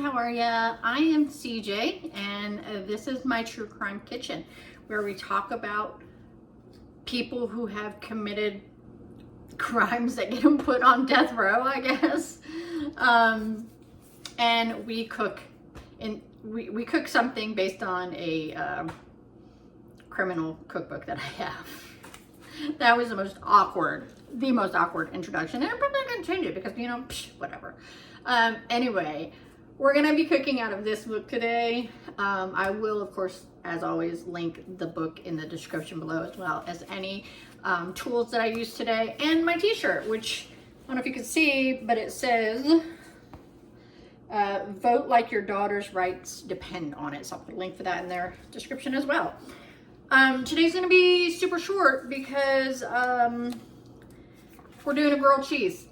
how are ya? I am CJ, and this is my True Crime Kitchen, where we talk about people who have committed crimes that get them put on death row, I guess. And we cook, we cook something based on a criminal cookbook that I have. That was the most awkward introduction, and I'm probably gonna change it because, you know, whatever. Anyway, we're gonna be cooking out of this book today. I will, of course, as always, link the book in the description below, as well as any tools that I used today, and my t-shirt, which I don't know if you can see, but it says vote like your daughter's rights depend on it. So I'll put a link for that in their description as well. Today's gonna be super short because we're doing a grilled cheese.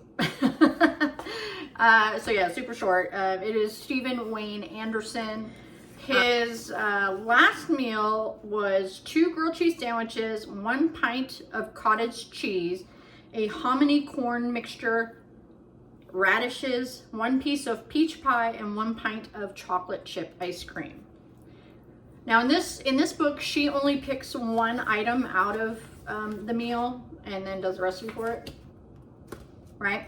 So yeah, super short. It is Stephan Wayne Anderson. His last meal was 2 grilled cheese sandwiches, 1 pint of cottage cheese, a hominy corn mixture, radishes, 1 piece of peach pie, and 1 pint of chocolate chip ice cream. Now in this book, she only picks 1 item out of the meal and then does the recipe for it, right?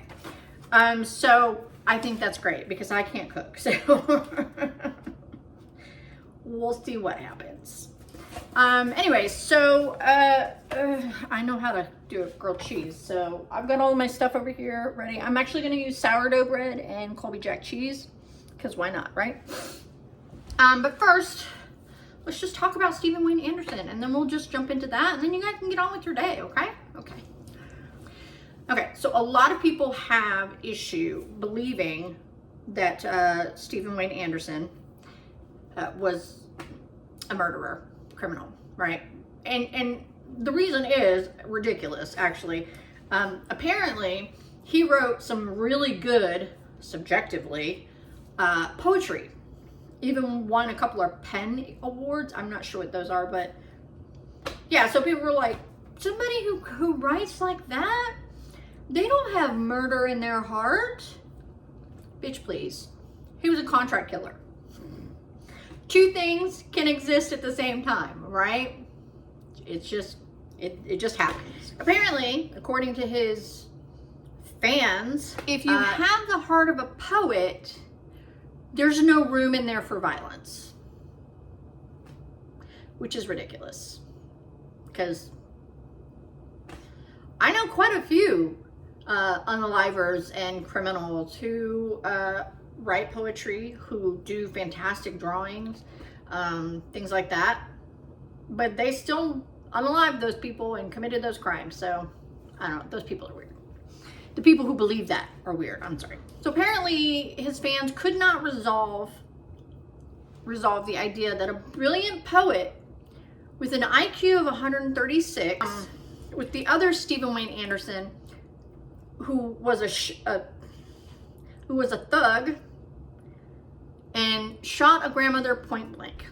So I think that's great because I can't cook, so we'll see what happens. Anyway, so I know how to do a grilled cheese, so I've got all my stuff over here ready. I'm actually going to use sourdough bread and Colby Jack cheese because why not, right? But first, let's just talk about Stephan Wayne Anderson, and then we'll just jump into that, and then you guys can get on with your day, okay? Okay, so a lot of people have issue believing that Stephan Wayne Anderson was a murderer, criminal, right? And the reason is ridiculous, actually. Apparently, he wrote some really good, subjectively, poetry. Even won a couple of pen awards. I'm not sure what those are, but yeah, so people were like, somebody who writes like that, they don't have murder in their heart. Bitch, please. He was a contract killer. 2 things can exist at the same time, right? It's just, it just happens. Apparently, according to his fans, if you have the heart of a poet, there's no room in there for violence. Which is ridiculous. Because I know quite a few unalivers and criminals who write poetry, who do fantastic drawings, things like that. But they still unalive those people and committed those crimes. So, I don't know, those people are weird. The people who believe that are weird, I'm sorry. So apparently his fans could not resolve the idea that a brilliant poet with an IQ of 136, with the other Stephan Wayne Anderson, who was a thug and shot a grandmother point blank.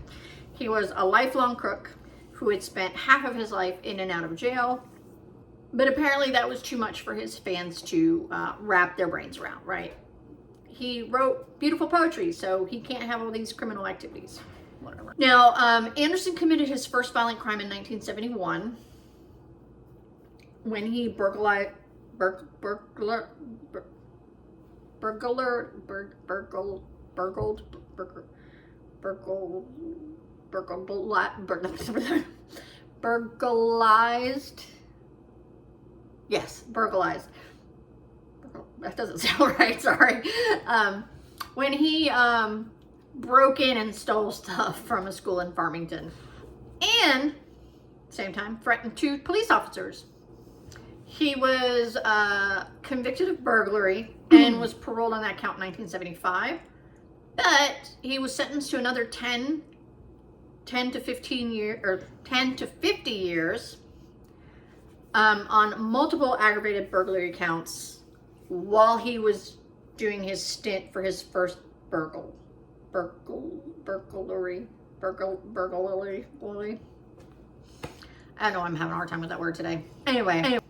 He was a lifelong crook who had spent half of his life in and out of jail. But apparently that was too much for his fans to wrap their brains around, right? He wrote beautiful poetry, so he can't have all these criminal activities. Whatever. Now, Anderson committed his first violent crime in 1971 when he burglarized that doesn't sound right, sorry. When he broke in and stole stuff from a school in Farmington, and same time threatened 2 police officers. He was convicted of burglary and was paroled on that count in 1975, but he was sentenced to another 10 to 15 years, or 10 to 50 years on multiple aggravated burglary counts while he was doing his stint for his first burglary. I know I'm having a hard time with that word today. Anyway.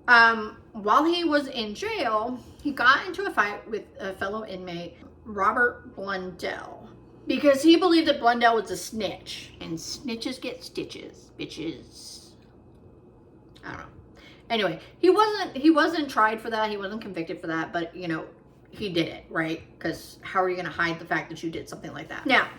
While he was in jail, he got into a fight with a fellow inmate Robert Blundell, because he believed that Blundell was a snitch, and snitches get stitches, bitches. I don't know. Anyway, he wasn't tried for that. He wasn't convicted for that, but you know, he did it, right? Because how are you going to hide the fact that you did something like that? Now,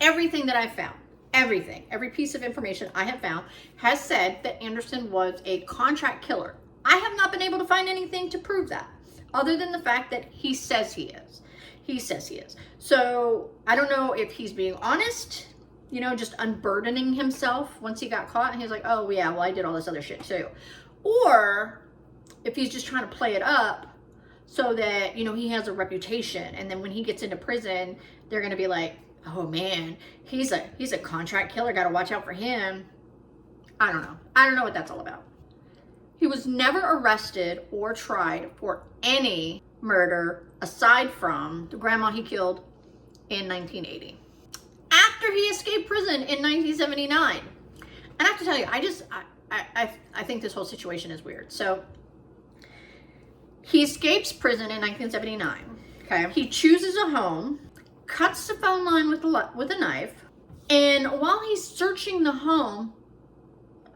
everything that I've found, every piece of information I have found has said that Anderson was a contract killer. I have not been able to find anything to prove that, other than the fact that he says he is. He says he is. So I don't know if he's being honest, you know, just unburdening himself once he got caught and he's like, oh yeah, well I did all this other shit too. Or if he's just trying to play it up so that, you know, he has a reputation, and then when he gets into prison, they're going to be like, oh man, he's a contract killer, got to watch out for him. I don't know. I don't know what that's all about. He was never arrested or tried for any murder aside from the grandma he killed in 1980. After he escaped prison in 1979. And I have to tell you, I think this whole situation is weird. So he escapes prison in 1979. Okay. He chooses a home, cuts the phone line with a knife, and while he's searching the home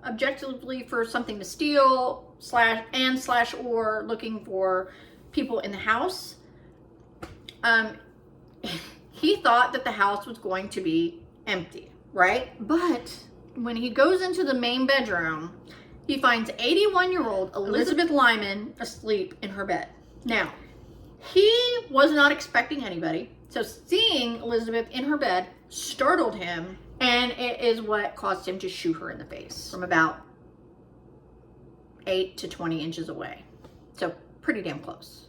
objectively for something to steal or looking for people in the house, he thought that the house was going to be empty, right? But when he goes into the main bedroom, he finds 81-year-old Elizabeth Lyman asleep in her bed. Now, he was not expecting anybody, so seeing Elizabeth in her bed startled him, and it is what caused him to shoot her in the face from about 8 to 20 inches away. So pretty damn close.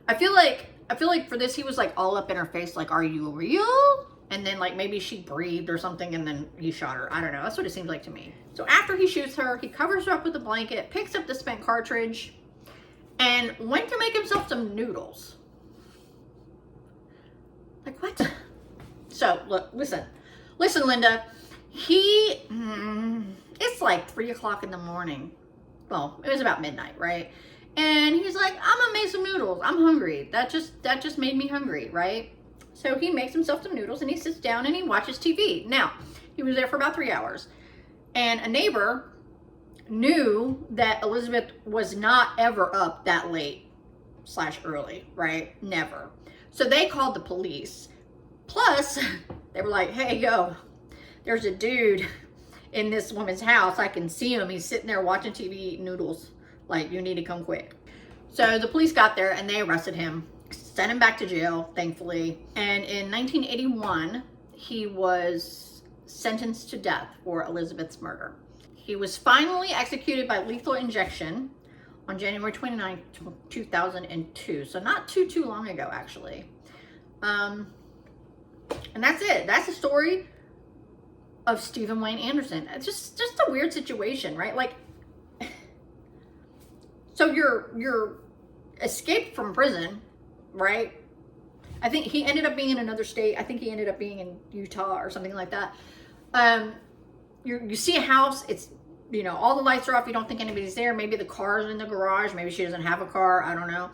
I feel like for this, he was like all up in her face, like, are you real? And then like maybe she breathed or something and then he shot her. I don't know. That's what it seems like to me. So after he shoots her, he covers her up with a blanket, picks up the spent cartridge, and went to make himself some noodles. Like, what? So look, listen, Linda, it's like 3 o'clock in the morning. Well, it was about midnight, right? And he's like, I'm gonna make some noodles. I'm hungry. That just made me hungry, right? So he makes himself some noodles and he sits down and he watches TV. Now, he was there for about 3 hours. And a neighbor knew that Elizabeth was not ever up that late / early, right? Never. So they called the police. Plus, they were like, hey, yo, there's a dude in this woman's house. I can see him. He's sitting there watching TV eating noodles. Like, you need to come quick. So the police got there and they arrested him, sent him back to jail, thankfully. And in 1981, he was sentenced to death for Elizabeth's murder. He was finally executed by lethal injection on January 29, 2002. So not too long ago, actually. And that's it. That's the story of Stephan Wayne Anderson. It's just a weird situation, right? Like, so you're escaped from prison, right? I think he ended up being in another state. I think he ended up being in Utah or something like that. You see a house, it's, you know, all the lights are off. You don't think anybody's there. Maybe the car's in the garage. Maybe she doesn't have a car. I don't know.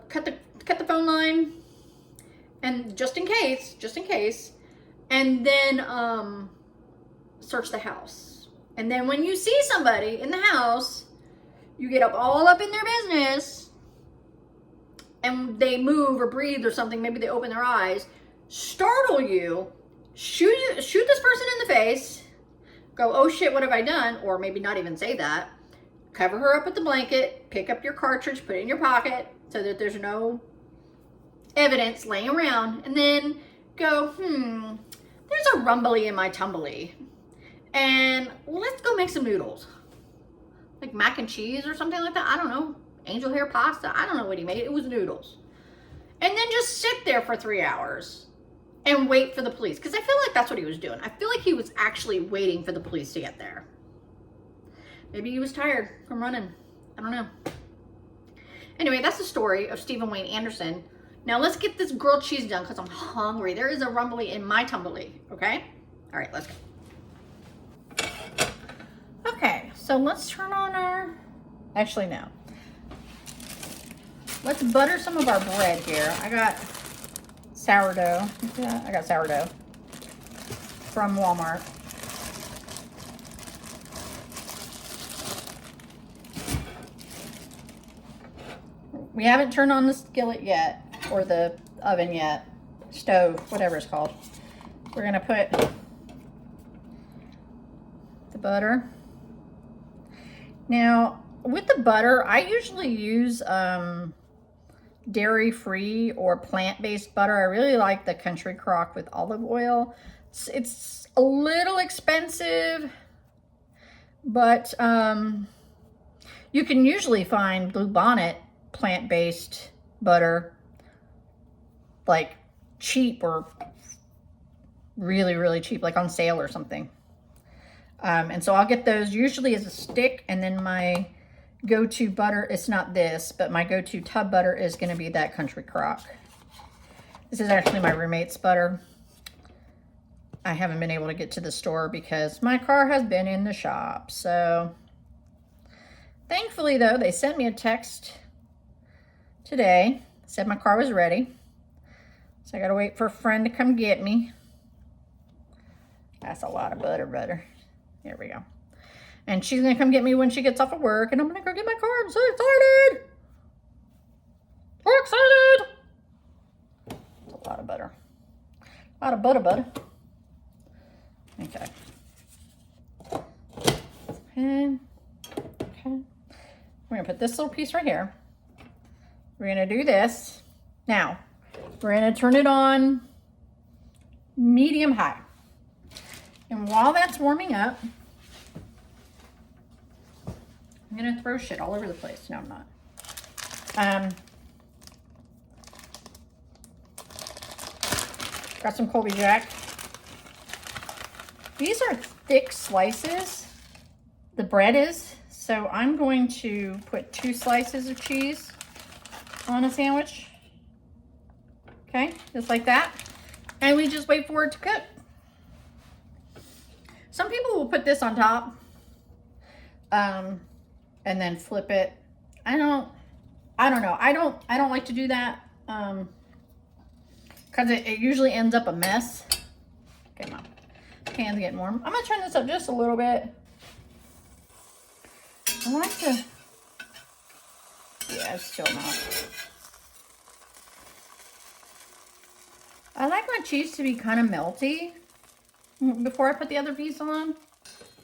Cut the phone line, and just in case, and then search the house. And then when you see somebody in the house, you get all up in their business, and they move or breathe or something. Maybe they open their eyes, startle you, shoot this person in the face, go, oh shit, what have I done? Or maybe not even say that. Cover her up with the blanket, pick up your cartridge, put it in your pocket so that there's no evidence laying around, and then go, there's a rumbly in my tumbly, and let's go make some noodles. Like mac and cheese or something like that. I don't know. Angel hair pasta. I don't know what he made. It was noodles. And then just sit there for 3 hours and wait for the police. Because I feel like that's what he was doing. I feel like he was actually waiting for the police to get there. Maybe he was tired from running. I don't know. Anyway, that's the story of Stephan Wayne Anderson. Now let's get this grilled cheese done because I'm hungry. There is a rumbly in my tumbly. Okay? All right, let's go. Okay, so let's turn on our... Actually, no. let's butter some of our bread here. I got sourdough. Yeah, I got sourdough from Walmart. We haven't turned on the skillet yet, or the oven yet, stove, whatever it's called. We're gonna put the butter. Now, with the butter, I usually use dairy-free or plant-based butter. I really like the Country Crock with olive oil. It's a little expensive, but you can usually find Blue Bonnet plant-based butter, like cheap or really, really cheap, like on sale or something. And so I'll get those usually as a stick, and then my go-to butter, it's not this, but my go-to tub butter is going to be that Country Crock. This is actually my roommate's butter. I haven't been able to get to the store because my car has been in the shop. So thankfully, though, they sent me a text today, said my car was ready. So I got to wait for a friend to come get me. That's a lot of butter. There we go. And she's going to come get me when she gets off of work, and I'm going to go get my car. I'm so excited. So excited. That's a lot of butter. A lot of butter. Okay. And, okay. We're going to put this little piece right here. We're going to do this. Now, we're going to turn it on medium high. And while that's warming up, I'm going to throw shit all over the place. No, I'm not. Got some Colby Jack. These are thick slices. The bread is. So I'm going to put 2 slices of cheese on a sandwich. Okay, just like that. And we just wait for it to cook. Some people will put this on top. And then flip it. I don't know. I don't like to do that. Because it usually ends up a mess. Okay, my pan's getting warm. I'm gonna turn this up just a little bit. I like to, yeah, it's still not. I like my cheese to be kind of melty before I put the other piece on.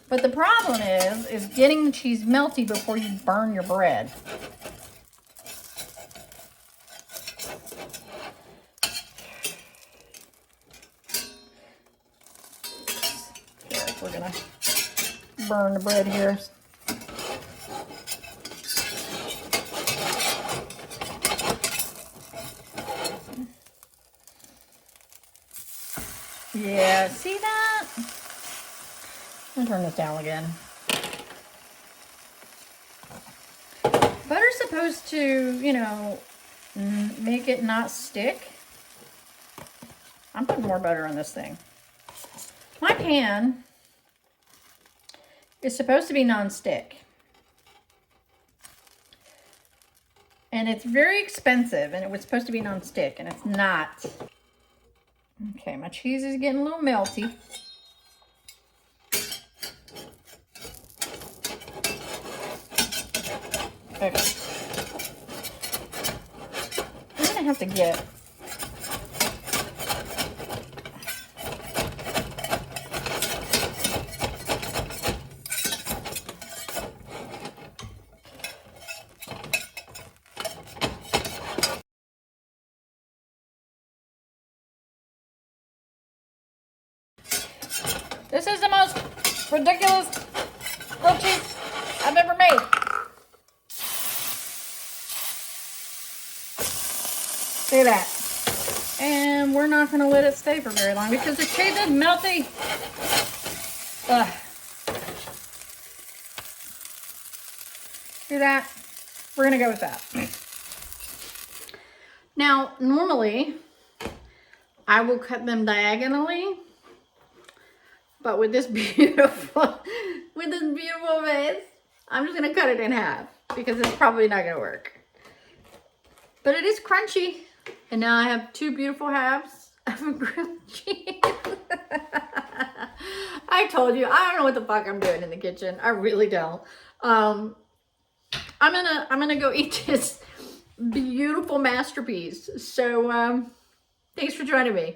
But the problem is getting the cheese melty before you burn your bread. Okay, we're gonna burn the bread here. Yeah, see that? I'm gonna turn this down again. Butter's supposed to, you know, make it not stick. I'm putting more butter on this thing. My pan is supposed to be non-stick. And it's very expensive, and it was supposed to be non-stick, and it's not. Okay, my cheese is getting a little melty. Okay. I'm gonna have to get this is the most ridiculous grilled cheese I've ever made. See that? And we're not going to let it stay for very long because the cheese is melty. Ugh. See that? We're going to go with that. Now, normally, I will cut them diagonally. But with this beautiful vase, I'm just going to cut it in half because it's probably not going to work. But it is crunchy. And now I have two beautiful halves of a grilled cheese. I told you, I don't know what the fuck I'm doing in the kitchen. I really don't. I'm gonna go eat this beautiful masterpiece. So thanks for joining me.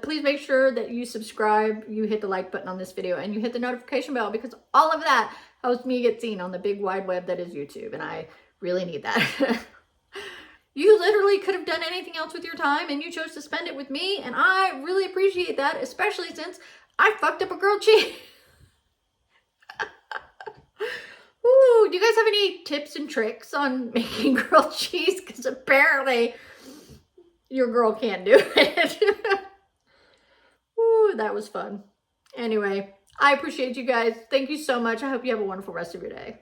Please make sure that you subscribe, you hit the like button on this video, and you hit the notification bell, because all of that helps me get seen on the big wide web that is YouTube, and I really need that. You literally could have done anything else with your time, and you chose to spend it with me, and I really appreciate that, especially since I fucked up a grilled cheese. Ooh, do you guys have any tips and tricks on making grilled cheese? Because apparently your girl can't do it. Ooh, that was fun. Anyway, I appreciate you guys. Thank you so much. I hope you have a wonderful rest of your day.